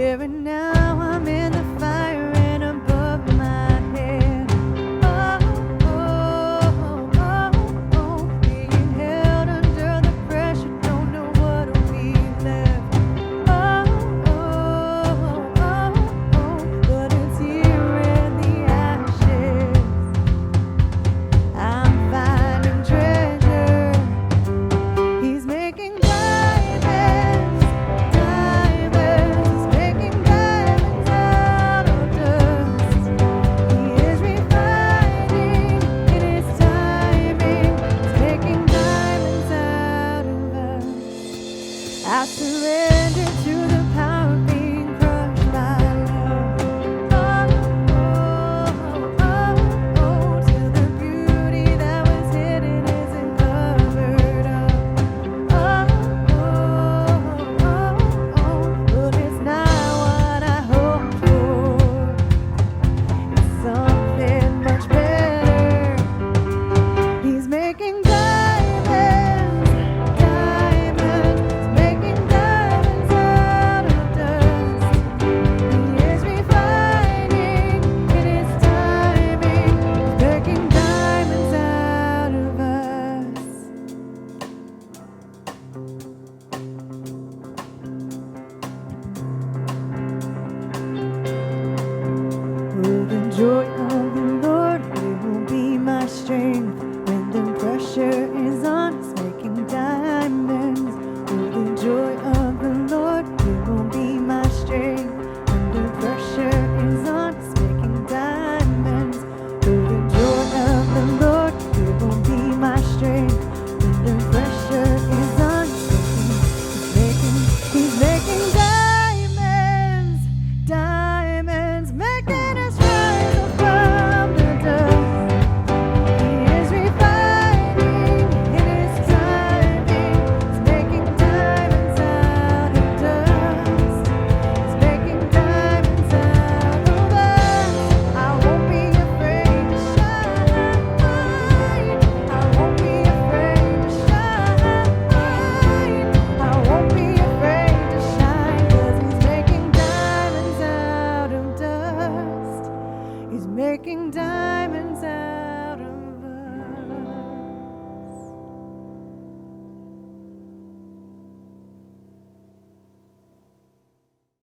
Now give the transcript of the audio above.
Here and now I'm in the fire and above my head. Oh, oh, oh, oh, being held under the pressure, don't know what we left. Oh, oh, oh, oh, but it's here in the ashes. I'm finding treasure. He's making diamonds, diamonds. He's making diamonds out of dust. He is refining in his timing. He's making diamonds out of us. I surrender to the power of being crushed by love. Oh, oh, oh, oh, till the beauty that was hidden isn't covered up. Oh, oh, oh, oh, but it's not what I hoped for. It's something much better. He's making diamonds, diamonds. He's making diamonds out of dust. He is refining in his timing. He's making diamonds out of us. Oh, the joy